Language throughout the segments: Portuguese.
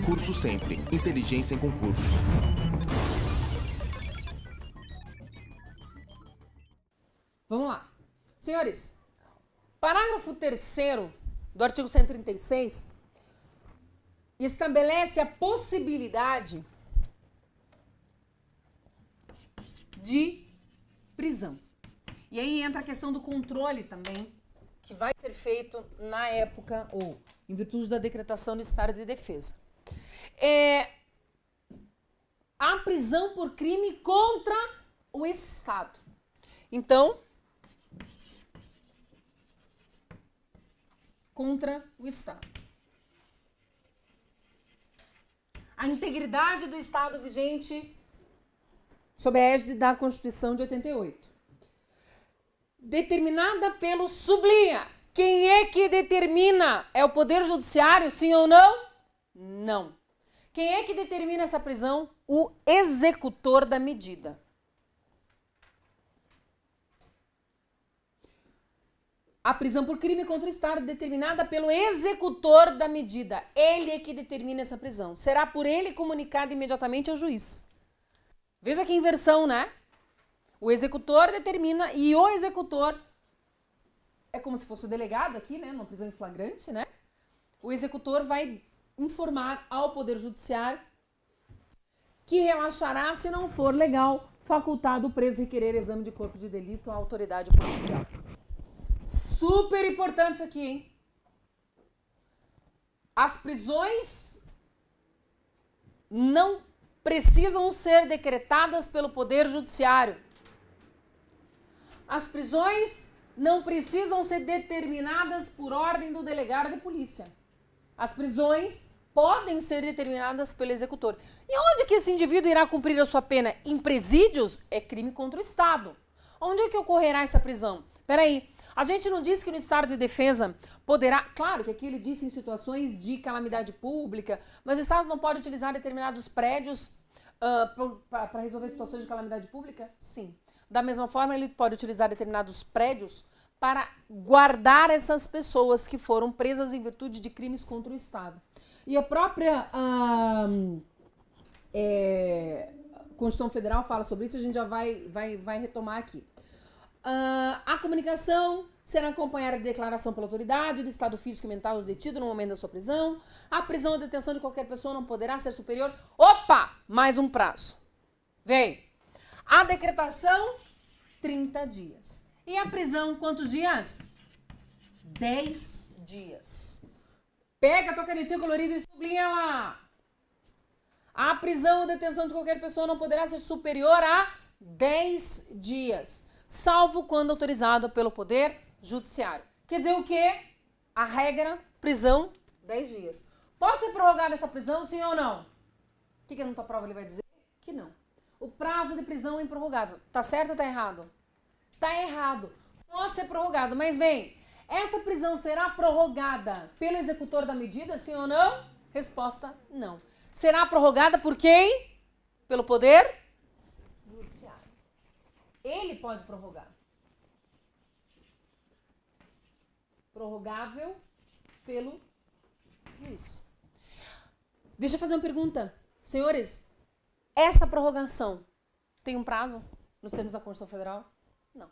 Curso Sempre. Inteligência em concursos. Vamos lá. Senhores, parágrafo 3º do artigo 136 estabelece a possibilidade de prisão. E aí entra a questão do controle também, que vai ser feito na época ou em virtude da decretação do estado de defesa. A prisão por crime contra o Estado. Então, contra o Estado. A integridade do Estado vigente sob a égide da Constituição de 88. Determinada pelo sublinha. Quem é que determina? É o Poder Judiciário, sim ou não? Não. Quem é que determina essa prisão? O executor da medida. A prisão por crime contra o Estado é determinada pelo executor da medida. Ele é que determina essa prisão. Será por ele comunicada imediatamente ao juiz. Veja que inversão, né? O executor determina e o executor é como se fosse o delegado aqui, né? Numa prisão em flagrante, né? O executor vai informar ao Poder Judiciário que relaxará se não for legal facultado o preso requerer exame de corpo de delito à autoridade policial. Super importante isso aqui, hein? As prisões não precisam ser decretadas pelo Poder Judiciário. As prisões não precisam ser determinadas por ordem do delegado de polícia. As prisões podem ser determinadas pelo executor. E onde que esse indivíduo irá cumprir a sua pena? Em presídios? É crime contra o Estado. Onde é que ocorrerá essa prisão? Peraí. A gente não disse que no estado de defesa poderá... Claro que aqui ele disse em situações de calamidade pública, mas o Estado não pode utilizar determinados prédios para resolver situações de calamidade pública? Sim. Da mesma forma, ele pode utilizar determinados prédios para guardar essas pessoas que foram presas em virtude de crimes contra o Estado. E a própria Constituição Federal fala sobre isso, a gente já vai retomar aqui. A comunicação será acompanhada de declaração pela autoridade do estado físico e mental do detido no momento da sua prisão. A prisão ou detenção de qualquer pessoa não poderá ser superior... Opa! Mais um prazo. Vem. A decretação, 30 dias. E a prisão, quantos dias? 10 dias. Pega a tua canetinha colorida e sublinha lá. A prisão ou detenção de qualquer pessoa não poderá ser superior a 10 dias. Salvo quando autorizado pelo Poder Judiciário. Quer dizer o quê? A regra, prisão, 10 dias. Pode ser prorrogada essa prisão, sim ou não? O que na tua prova ele vai dizer? Que não. O prazo de prisão é improrrogável. Tá certo ou tá errado? Tá errado. Pode ser prorrogado, mas vem. Essa prisão será prorrogada pelo executor da medida, sim ou não? Resposta, não. Será prorrogada por quem? Pelo Poder Judiciário. Ele pode prorrogar. Prorrogável pelo juiz. Deixa eu fazer uma pergunta. Senhores, essa prorrogação tem um prazo nos termos da Constituição Federal? Não.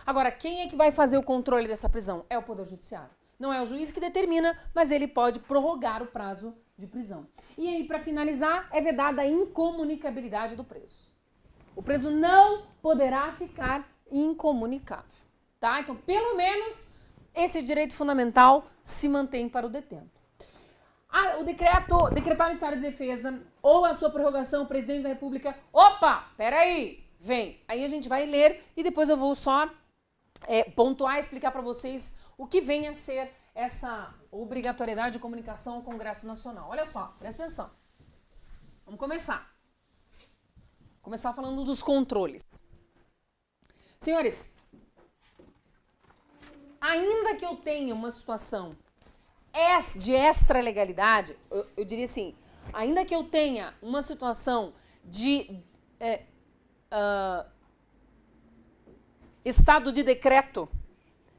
Agora, quem é que vai fazer o controle dessa prisão? É o Poder Judiciário. Não é o juiz que determina, mas ele pode prorrogar o prazo de prisão. E aí, para finalizar, é vedada a incomunicabilidade do preso. O preso não poderá ficar incomunicável, tá? Então, pelo menos, esse direito fundamental se mantém para o detento. O decretar o estado de defesa ou a sua prorrogação, o presidente da República... Opa, peraí, vem. Aí a gente vai ler e depois eu vou só pontuar e explicar para vocês o que vem a ser essa obrigatoriedade de comunicação ao Congresso Nacional. Olha só, presta atenção. Vamos começar. Começar falando dos controles. Senhores, ainda que eu tenha uma situação de extralegalidade, eu diria assim, ainda que eu tenha uma situação de estado de decreto,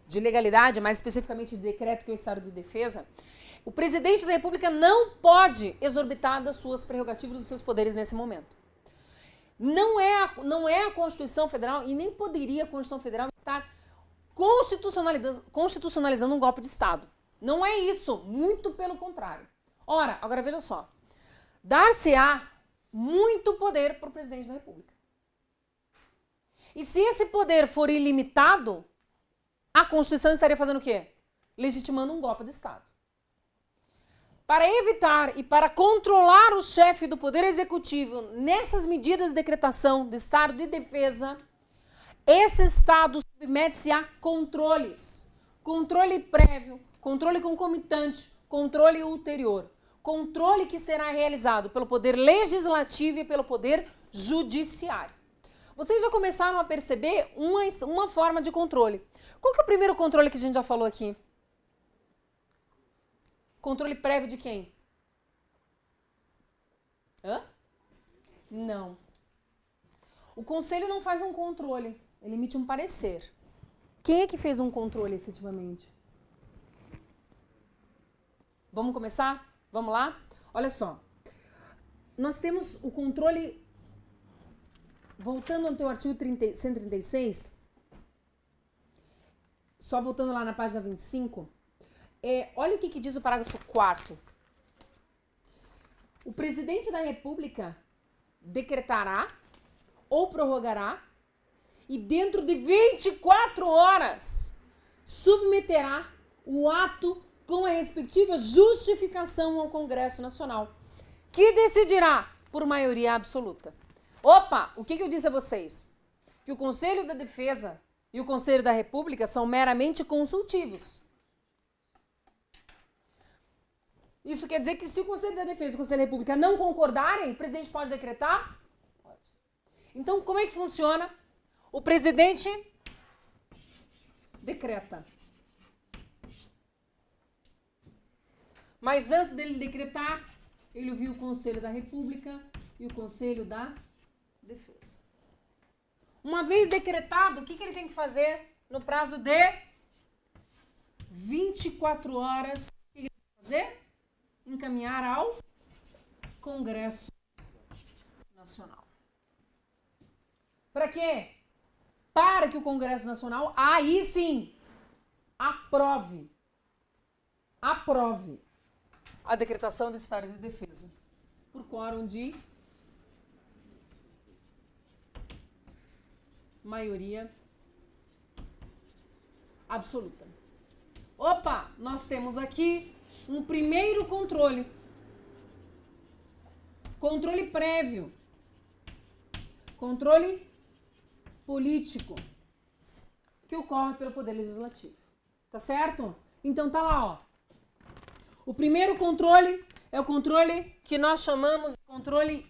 de legalidade, mais especificamente de decreto que é o estado de defesa, O presidente da República não pode exorbitar das suas prerrogativas, dos seus poderes nesse momento. Não é a Constituição Federal e nem poderia a Constituição Federal estar constitucionalizando um golpe de Estado. Não é isso, muito pelo contrário. Ora, agora veja só. Dar-se-á muito poder para o presidente da República. E se esse poder for ilimitado, a Constituição estaria fazendo o quê? Legitimando um golpe de Estado. Para evitar e para controlar o chefe do Poder Executivo nessas medidas de decretação do estado de defesa, esse Estado submete-se a controles. Controle prévio, controle concomitante, controle ulterior. Controle que será realizado pelo Poder Legislativo e pelo Poder Judiciário. Vocês já começaram a perceber uma forma de controle. Qual que é o primeiro controle que a gente já falou aqui? Controle prévio de quem? Hã? Não. O Conselho não faz um controle, ele emite um parecer. Quem é que fez um controle efetivamente? Vamos começar? Vamos lá? Olha só. Nós temos o controle, voltando ao teu artigo 136, só voltando lá na página 25, olha o que diz o parágrafo 4º. O presidente da República decretará ou prorrogará e dentro de 24 horas submeterá o ato com a respectiva justificação ao Congresso Nacional, que decidirá por maioria absoluta. Opa, o que eu disse a vocês? Que o Conselho da Defesa e o Conselho da República são meramente consultivos. Isso quer dizer que se o Conselho da Defesa e o Conselho da República não concordarem, o presidente pode decretar? Pode. Então, como é que funciona? O presidente decreta. Mas antes dele decretar, ele ouviu o Conselho da República e o Conselho da Defesa. Uma vez decretado, o que ele tem que fazer no prazo de 24 horas? O que ele tem que fazer? Encaminhar ao Congresso Nacional. Para quê? Para que o Congresso Nacional, aí sim, aprove a decretação do estado de defesa por quórum de maioria absoluta. Opa, nós temos aqui um primeiro controle. Controle prévio. Controle político que ocorre pelo Poder Legislativo. Tá certo? Então tá lá, ó. O primeiro controle é o controle que nós chamamos de controle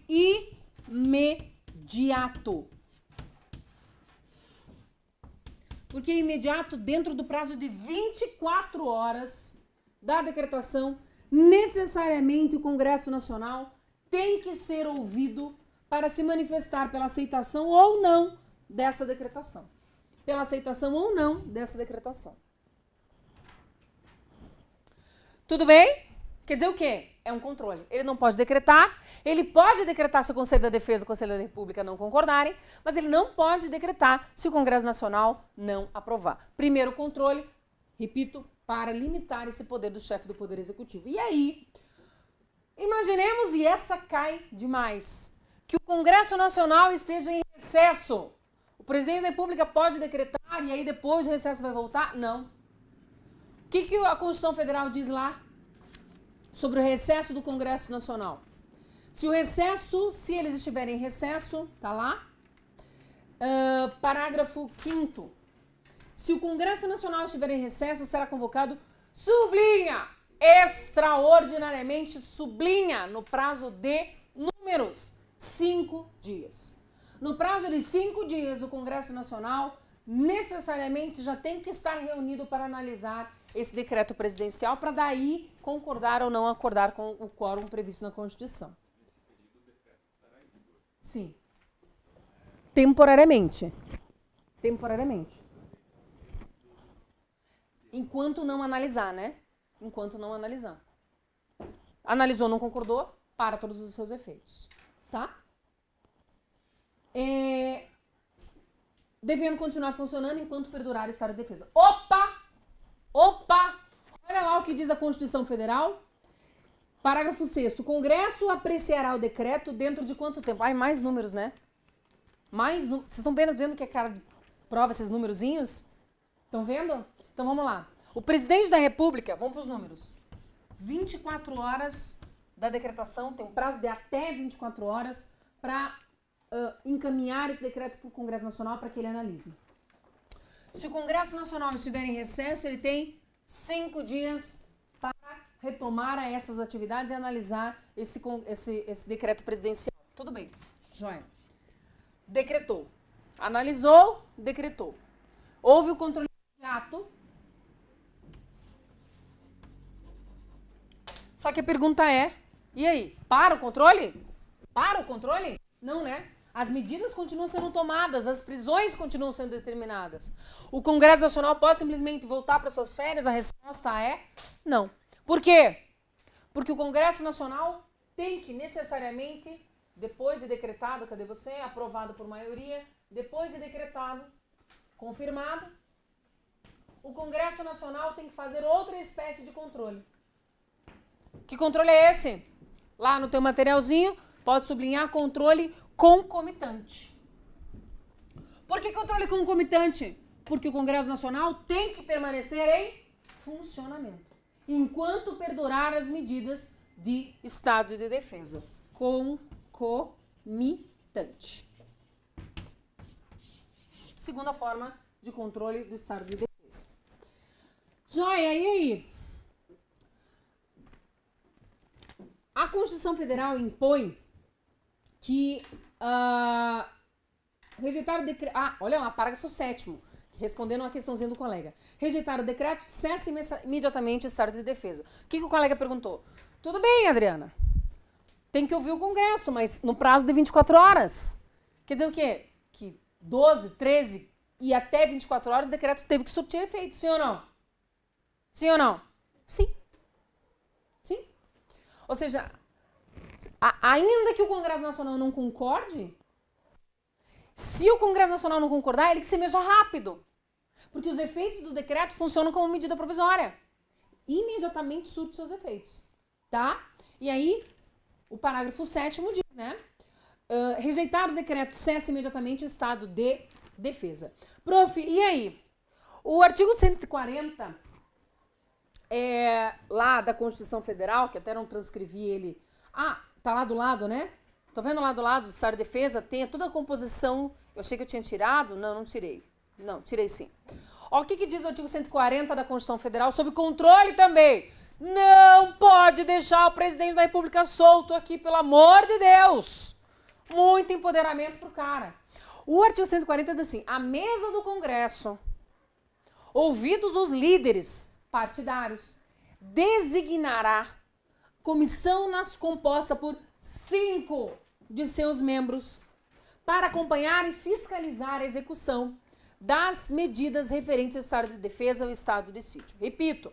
imediato. Porque é imediato dentro do prazo de 24 horas da decretação, necessariamente o Congresso Nacional tem que ser ouvido para se manifestar pela aceitação ou não dessa decretação. Pela aceitação ou não dessa decretação. Tudo bem? Quer dizer o quê? É um controle. Ele não pode decretar, ele pode decretar se o Conselho da Defesa e o Conselho da República não concordarem, mas ele não pode decretar se o Congresso Nacional não aprovar. Primeiro controle, repito, para limitar esse poder do chefe do Poder Executivo. E aí, imaginemos, e essa cai demais, que o Congresso Nacional esteja em recesso. O presidente da República pode decretar e aí depois o recesso vai voltar? Não. O que a Constituição Federal diz lá sobre o recesso do Congresso Nacional? Se eles estiverem em recesso, tá lá, parágrafo 5º. Se o Congresso Nacional estiver em recesso, será convocado, sublinha, extraordinariamente, sublinha, no prazo de números, 5 dias. No prazo de 5 dias, o Congresso Nacional necessariamente já tem que estar reunido para analisar esse decreto presidencial, para daí concordar ou não acordar com o quórum previsto na Constituição. Sim. Temporariamente. Temporariamente. Enquanto não analisar, né? Enquanto não analisar. Analisou, não concordou, para todos os seus efeitos. Tá? Devendo continuar funcionando enquanto perdurar o estado de defesa. Opa! Opa! Olha lá o que diz a Constituição Federal. Parágrafo 6º. O Congresso apreciará o decreto dentro de quanto tempo? Ai, mais números, né? Vocês estão vendo que a cara de prova esses numerozinhos? Estão vendo? Então vamos lá. O presidente da República, vamos para os números. 24 horas da decretação, tem um prazo de até 24 horas para encaminhar esse decreto para o Congresso Nacional para que ele analise. Se o Congresso Nacional estiver em recesso, ele tem 5 dias para retomar essas atividades e analisar esse decreto presidencial. Tudo bem, joia. Decretou. Analisou, decretou. Houve o controle imediato. Só que a pergunta é, e aí, para o controle? Para o controle? Não, né? As medidas continuam sendo tomadas, as prisões continuam sendo determinadas. O Congresso Nacional pode simplesmente voltar para suas férias? A resposta é não. Por quê? Porque o Congresso Nacional tem que necessariamente, depois de decretado, cadê você? Aprovado por maioria, depois de decretado, confirmado, o Congresso Nacional tem que fazer outra espécie de controle. Que controle é esse? Lá no teu materialzinho, pode sublinhar controle concomitante. Por que controle concomitante? Porque o Congresso Nacional tem que permanecer em funcionamento, enquanto perdurar as medidas de estado de defesa. Concomitante. Segunda forma de controle do estado de defesa. Joia, e aí? A Constituição Federal impõe que rejeitar o decreto... olha lá, parágrafo 7º, respondendo uma questãozinha do colega. Rejeitar o decreto, cesse imediatamente o estado de defesa. O que o colega perguntou? Tudo bem, Adriana. Tem que ouvir o Congresso, mas no prazo de 24 horas. Quer dizer o quê? Que 12, 13 e até 24 horas o decreto teve que surtir efeito, sim ou não? Sim ou não? Sim. Sim. Ou seja, ainda que o Congresso Nacional não concorde, se o Congresso Nacional não concordar, ele que seja rápido. Porque os efeitos do decreto funcionam como medida provisória. Imediatamente surte seus efeitos. Tá? E aí, o parágrafo 7º diz, né? Rejeitado o decreto, cesse imediatamente o estado de defesa. Prof, e aí? O artigo 140 lá da Constituição Federal, que até não transcrevi ele. Tá lá do lado, né? Tô vendo lá do lado do estado de defesa, tem toda a composição. Eu achei que eu tinha tirado. Não, não tirei. Não, tirei sim. Ó, o que diz o artigo 140 da Constituição Federal sobre controle também? Não pode deixar o presidente da República solto aqui, pelo amor de Deus. Muito empoderamento pro cara. O artigo 140 diz assim, a mesa do Congresso, ouvidos os líderes partidários, designará comissão composta por 5 de seus membros para acompanhar e fiscalizar a execução das medidas referentes ao estado de defesa ou estado de sítio. Repito,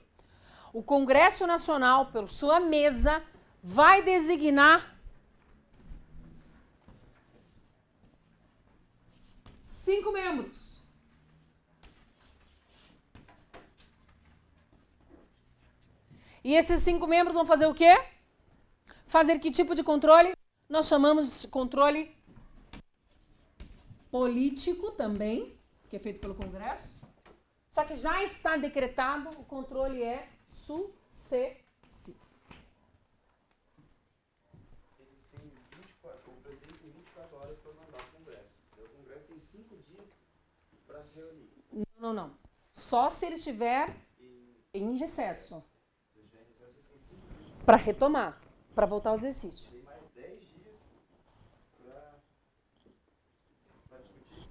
o Congresso Nacional, por sua mesa, vai designar 5 membros. E esses 5 membros vão fazer o quê? Fazer que tipo de controle? Nós chamamos de controle político também, que é feito pelo Congresso. Só que já está decretado, o controle é sucessivo. Eles têm 24, o presidente tem 24 horas para mandar ao Congresso. O Congresso tem 5 dias para se reunir. Não. Só se ele estiver em recesso. Para retomar, para voltar ao exercício. Tem mais 10 dias para discutir.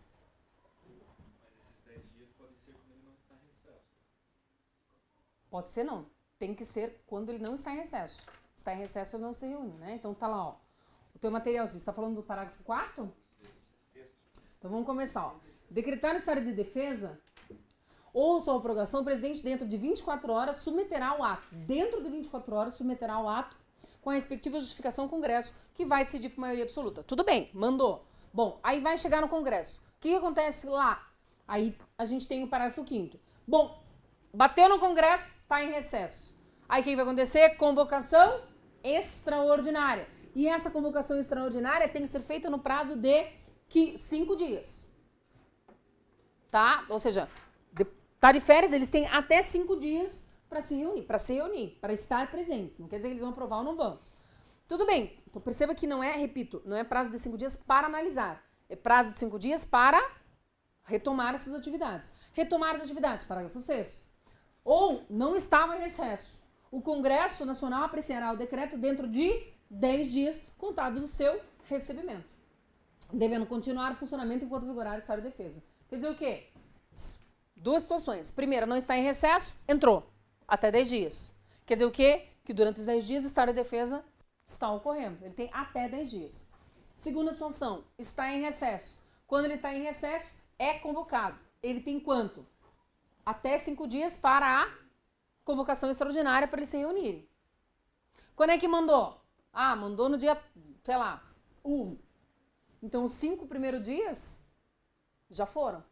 Mas esses 10 dias podem ser quando ele não está em recesso. Pode ser não. Tem que ser quando ele não está em recesso. Está em recesso, ele não se reúne, né? Então tá lá, ó. O teu materialzinho. Você está falando do parágrafo 4º? Então vamos começar, ó. Decretar estado de defesa ou sua prorrogação, o presidente, dentro de 24 horas, submeterá o ato. Dentro de 24 horas, submeterá o ato com a respectiva justificação ao Congresso, que vai decidir por maioria absoluta. Tudo bem, mandou. Bom, aí vai chegar no Congresso. O que acontece lá? Aí a gente tem o parágrafo 5º. Bom, bateu no Congresso, está em recesso. Aí o que vai acontecer? Convocação extraordinária. E essa convocação extraordinária tem que ser feita no prazo de 5 dias. Tá? Ou seja, tá de férias, eles têm até 5 dias para se reunir, para estar presente. Não quer dizer que eles vão aprovar ou não vão. Tudo bem. Então perceba que não é, repito, não é prazo de 5 dias para analisar. É prazo de 5 dias para retomar essas atividades. Retomar as atividades, parágrafo 6º. Ou não estava em recesso. O Congresso Nacional apreciará o decreto dentro de 10 dias contado do seu recebimento, devendo continuar o funcionamento enquanto vigorar o estado de defesa. Quer dizer o quê? 2 situações. Primeira, não está em recesso, entrou. Até 10 dias. Quer dizer o quê? Que durante os 10 dias o estado de defesa está ocorrendo. Ele tem até 10 dias. Segunda situação, está em recesso. Quando ele está em recesso, é convocado. Ele tem quanto? Até 5 dias para a convocação extraordinária para eles se reunirem. Quando é que mandou? Ah, mandou no dia, sei lá, 1. Então, os 5 primeiros dias já foram.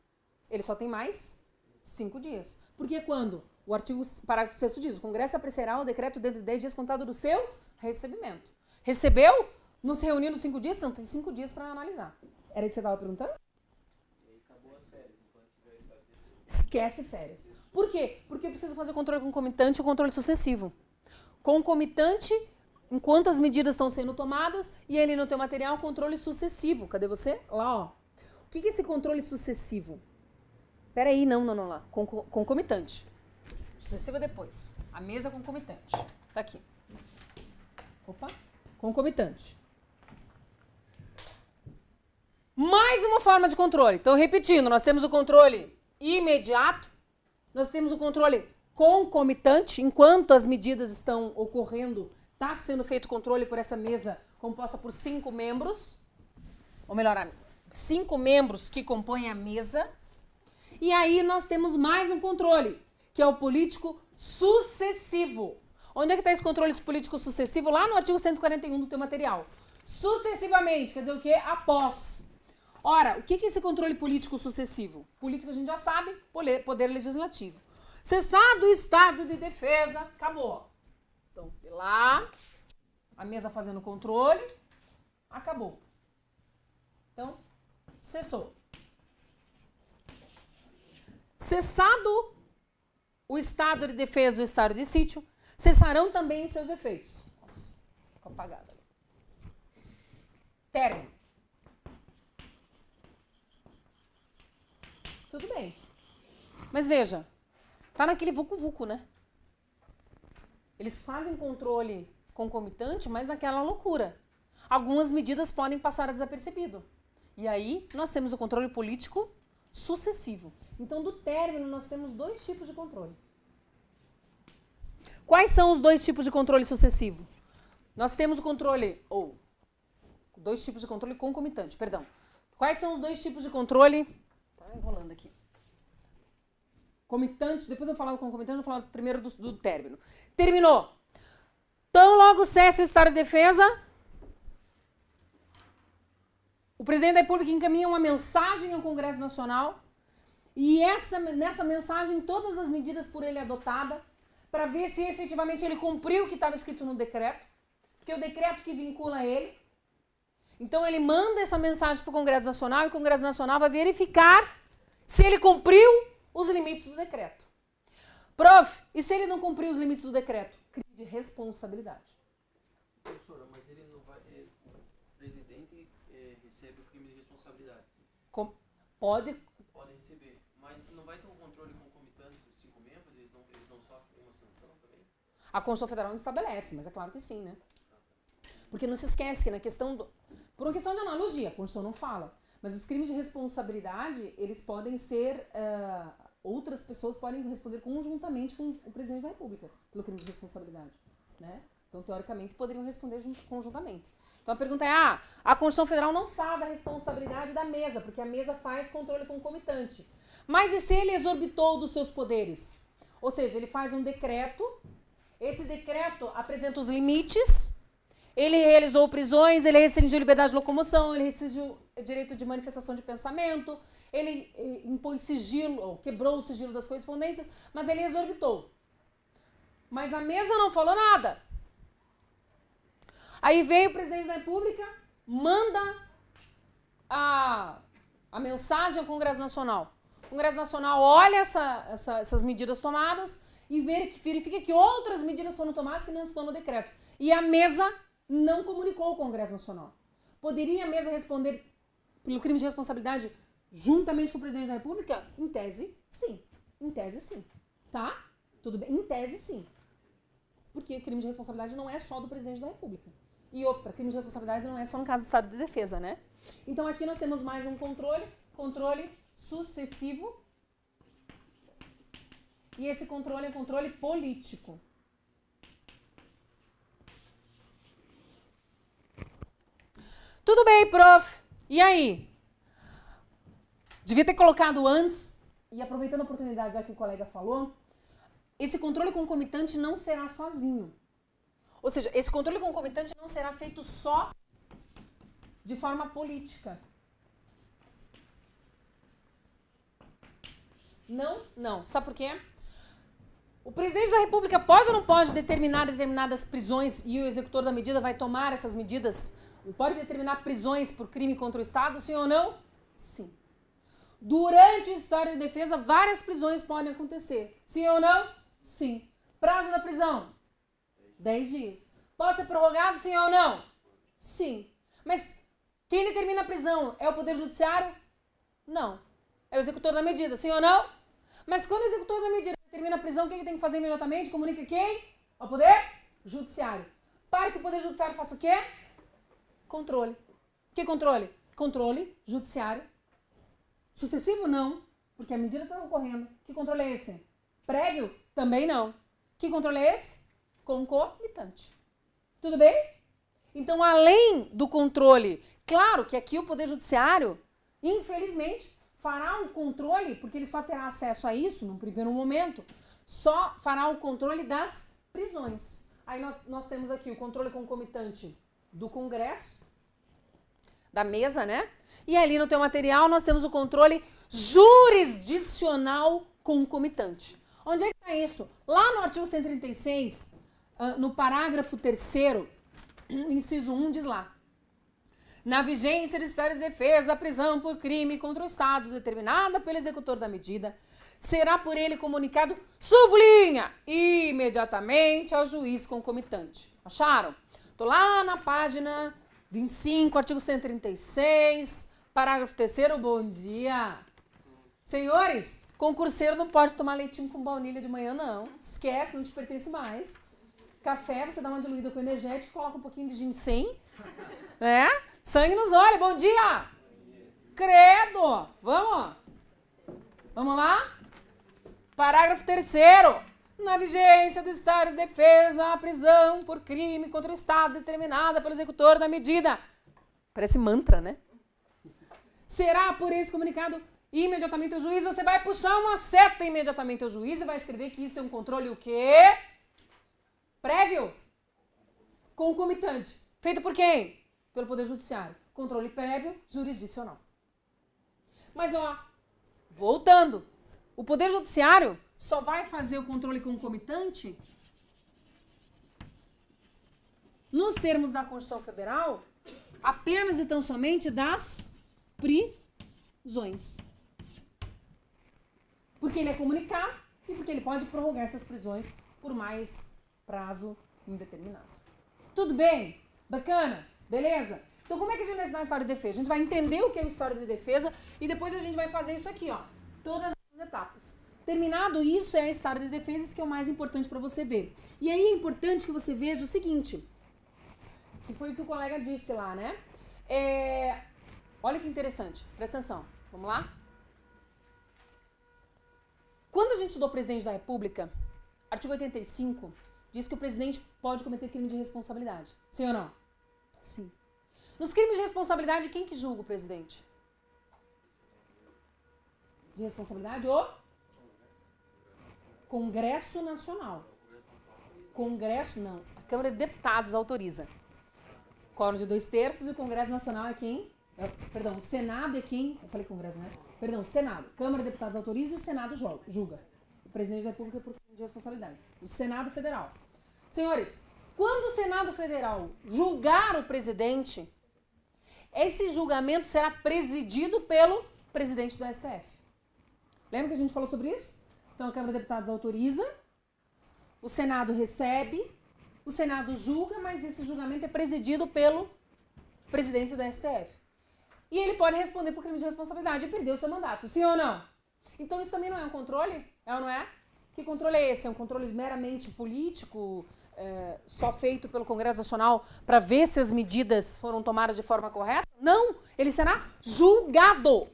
Ele só tem mais 5 dias. Porque quando? O artigo, parágrafo 6º diz, o Congresso apreciará o decreto dentro de 10 dias contado do seu recebimento. Recebeu? Não se reuniu nos 5 dias? Não, tem 5 dias para analisar. Era isso que você estava perguntando? E aí acabou as férias, enquanto tiver estado de defesa. Esquece férias. Por quê? Porque eu preciso fazer controle concomitante e controle sucessivo. Concomitante, enquanto as medidas estão sendo tomadas, e ele no teu material, controle sucessivo. Cadê você? Lá, ó. O que é esse controle sucessivo? Peraí, não, lá. Concomitante. Sucessivo é depois. A mesa concomitante. Tá aqui. Opa. Concomitante. Mais uma forma de controle. Então, repetindo, nós temos o controle imediato, nós temos o controle concomitante, enquanto as medidas estão ocorrendo, está sendo feito controle por essa mesa composta por 5 membros, ou melhor, 5 membros que compõem a mesa. E aí nós temos mais um controle, que é o político sucessivo. Onde é que está esse controle político sucessivo? Lá no artigo 141 do teu material. Sucessivamente, quer dizer o quê? Após. Ora, o que é esse controle político sucessivo? Político a gente já sabe, poder legislativo. Cessado o estado de defesa, acabou. Então, lá, a mesa fazendo controle, acabou. Então, cessou. Cessado o estado de defesa e o estado de sítio, cessarão também os seus efeitos. Nossa, ficou apagado ali. Término. Tudo bem. Mas veja, tá naquele vucu-vucu, né? Eles fazem controle concomitante, mas naquela loucura. Algumas medidas podem passar desapercebido. E aí, nós temos o controle político sucessivo. Então, do término, nós temos 2 tipos de controle. Quais são os 2 tipos de controle sucessivo? Nós temos o controle, 2 tipos de controle concomitante, perdão. Quais são os 2 tipos de controle? Tá enrolando aqui. Comitante, depois eu vou falar do concomitante, eu vou falar primeiro do término. Terminou. Tão logo cessa o estado de defesa, o presidente da República encaminha uma mensagem ao Congresso Nacional e nessa mensagem todas as medidas por ele adotadas para ver se efetivamente ele cumpriu o que estava escrito no decreto, porque é o decreto que vincula ele. Então ele manda essa mensagem para o Congresso Nacional e o Congresso Nacional vai verificar se ele cumpriu os limites do decreto. Prof, e se ele não cumpriu os limites do decreto? Crime de responsabilidade. Professora, mas ele não vai. O presidente recebe o crime de responsabilidade. Pode receber. Mas não vai ter um controle concomitante dos 5 membros? Eles não sofrem nenhuma sanção também? A Constituição Federal não estabelece, mas é claro que sim, né? Porque não se esquece que na questão por uma questão de analogia, a Constituição não fala. Mas os crimes de responsabilidade, eles podem ser... outras pessoas podem responder conjuntamente com o presidente da República pelo crime de responsabilidade, né? Então, teoricamente, poderiam responder conjuntamente. Então, a pergunta é, a Constituição Federal não fala da responsabilidade da mesa, porque a mesa faz controle concomitante. Mas e se ele exorbitou dos seus poderes? Ou seja, ele faz um decreto, esse decreto apresenta os limites Ele realizou prisões, ele restringiu liberdade de locomoção, ele restringiu o direito de manifestação de pensamento, ele impôs sigilo, ou quebrou o sigilo das correspondências, mas ele exorbitou. Mas a mesa não falou nada. Aí veio o presidente da República, manda a mensagem ao Congresso Nacional. O Congresso Nacional olha essas medidas tomadas e verifica que outras medidas foram tomadas que não estão no decreto. E a mesa não comunicou ao Congresso Nacional. Poderia a mesa responder pelo crime de responsabilidade juntamente com o presidente da República? Em tese, sim. Em tese, sim. Tá? Tudo bem? Em tese, sim. Porque o crime de responsabilidade não é só do presidente da República. E outra, crime de responsabilidade não é só no caso do Estado de Defesa, né? Então aqui nós temos mais um controle sucessivo. E esse controle é controle político. Tudo bem, prof. E aí? Devia ter colocado antes, e aproveitando a oportunidade já que o colega falou, esse controle concomitante não será sozinho. Ou seja, esse controle concomitante não será feito só de forma política. Não. Sabe por quê? O presidente da República pode ou não pode determinar determinadas prisões e o executor da medida vai tomar essas medidas? Pode determinar prisões por crime contra o Estado, sim ou não? Sim. Durante o estado de defesa, várias prisões podem acontecer. Sim ou não? Sim. Prazo da prisão? 10 dias. Pode ser prorrogado, sim ou não? Sim. Mas quem determina a prisão é o Poder Judiciário? Não. É o executor da medida, sim ou não? Mas quando o executor da medida determina a prisão, o que ele tem que fazer imediatamente? Comunica quem? Ao Poder Judiciário. Para que o Poder Judiciário faça o quê? Controle. Que controle? Controle judiciário. Sucessivo, não, porque a medida está ocorrendo. Que controle é esse? Prévio? Também não. Que controle é esse? Concomitante. Tudo bem? Então, além do controle, claro que aqui o Poder Judiciário, infelizmente, fará um controle, porque ele só terá acesso a isso, num primeiro momento, só fará o controle das prisões. Aí nós temos aqui o controle concomitante do Congresso, da mesa, né? E ali no teu material nós temos o controle jurisdicional concomitante. Onde é que está isso? Lá no artigo 136, no parágrafo 3º, inciso 1, diz lá: na vigência do estado de defesa, a prisão por crime contra o Estado determinada pelo executor da medida será por ele comunicado, sublinha, imediatamente ao juiz concomitante. Acharam? Estou lá na página 25, artigo 136, parágrafo 3º, bom dia. Senhores, concurseiro não pode tomar leitinho com baunilha de manhã, não. Esquece, não te pertence mais. Café, você dá uma diluída com energético, coloca um pouquinho de ginseng, né? Sangue nos olhos, bom dia. Credo, vamos lá? Parágrafo 3º. Na vigência do estado de defesa, a prisão por crime contra o Estado determinada pelo executor da medida. Parece mantra, né? Será por esse comunicado imediatamente ao juiz. Você vai puxar uma seta imediatamente ao juiz e vai escrever que isso é um controle o quê? Prévio. Concomitante. Feito por quem? Pelo Poder Judiciário. Controle prévio jurisdicional. Mas, voltando. O Poder Judiciário só vai fazer o controle concomitante nos termos da Constituição Federal apenas e tão somente das prisões. Porque ele é comunicado e porque ele pode prorrogar essas prisões por mais prazo indeterminado. Tudo bem? Bacana? Beleza? Então como é que a gente vai ensinar história de defesa? A gente vai entender o que é história de defesa e depois a gente vai fazer isso aqui, todas as etapas. Terminado isso, é a história de defesa, isso que é o mais importante para você ver. E aí é importante que você veja o seguinte, que foi o que o colega disse lá, né? Olha que interessante, presta atenção, vamos lá? Quando a gente estudou o presidente da República, artigo 85, diz que o presidente pode cometer crime de responsabilidade. Sim ou não? Sim. Nos crimes de responsabilidade, quem que julga o presidente? De responsabilidade, o Congresso Nacional. Congresso, não. A Câmara de Deputados autoriza. Quórum de 2/3 e o Congresso Nacional é quem? Perdão, o Senado é quem? Eu falei Congresso, né? Perdão, Senado. Câmara de Deputados autoriza e o Senado julga. O presidente da República por crime de responsabilidade. O Senado Federal. Senhores, quando o Senado Federal julgar o presidente, esse julgamento será presidido pelo presidente do STF. Lembra que a gente falou sobre isso? Então a Câmara de Deputados autoriza, o Senado recebe, o Senado julga, mas esse julgamento é presidido pelo presidente do STF. E ele pode responder por crime de responsabilidade e perder o seu mandato. Sim ou não? Então isso também não é um controle? É ou não é? Que controle é esse? É um controle meramente político, só feito pelo Congresso Nacional para ver se as medidas foram tomadas de forma correta? Não! Ele será julgado.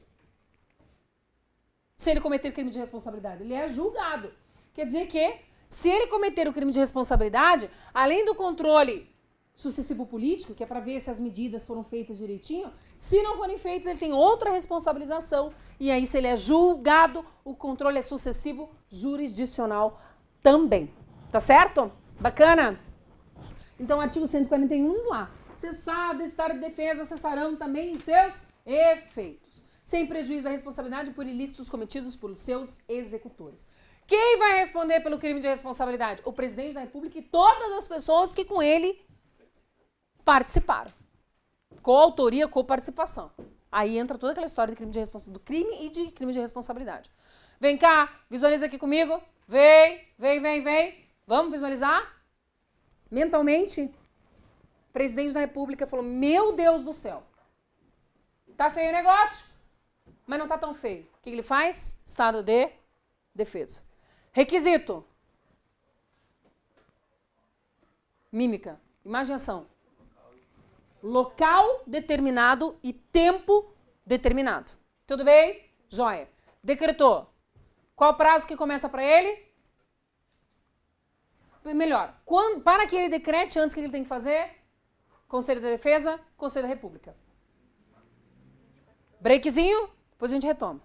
Se ele cometer crime de responsabilidade, ele é julgado. Quer dizer que, se ele cometer o crime de responsabilidade, além do controle sucessivo político, que é para ver se as medidas foram feitas direitinho, se não forem feitas, ele tem outra responsabilização. E aí, se ele é julgado, o controle é sucessivo jurisdicional também. Tá certo? Bacana? Então, o artigo 141 diz lá: cessado o estado de defesa, cessarão também os seus efeitos, sem prejuízo da responsabilidade por ilícitos cometidos por seus executores. Quem vai responder pelo crime de responsabilidade? O presidente da República e todas as pessoas que com ele participaram. Coautoria, coparticipação. Aí entra toda aquela história do crime e de crime de responsabilidade. Vem cá, visualiza aqui comigo. Vem. Vamos visualizar? Mentalmente, o presidente da República falou: meu Deus do céu, tá feio o negócio, mas não tá tão feio. O que ele faz? Estado de defesa. Requisito: mímica, imaginação. Local determinado e tempo determinado. Tudo bem? Joia. Decretou. Qual o prazo que começa para ele? Melhor, para que ele decrete, antes, o que ele tem que fazer? Conselho da Defesa, Conselho da República. Breakzinho, depois a gente retoma.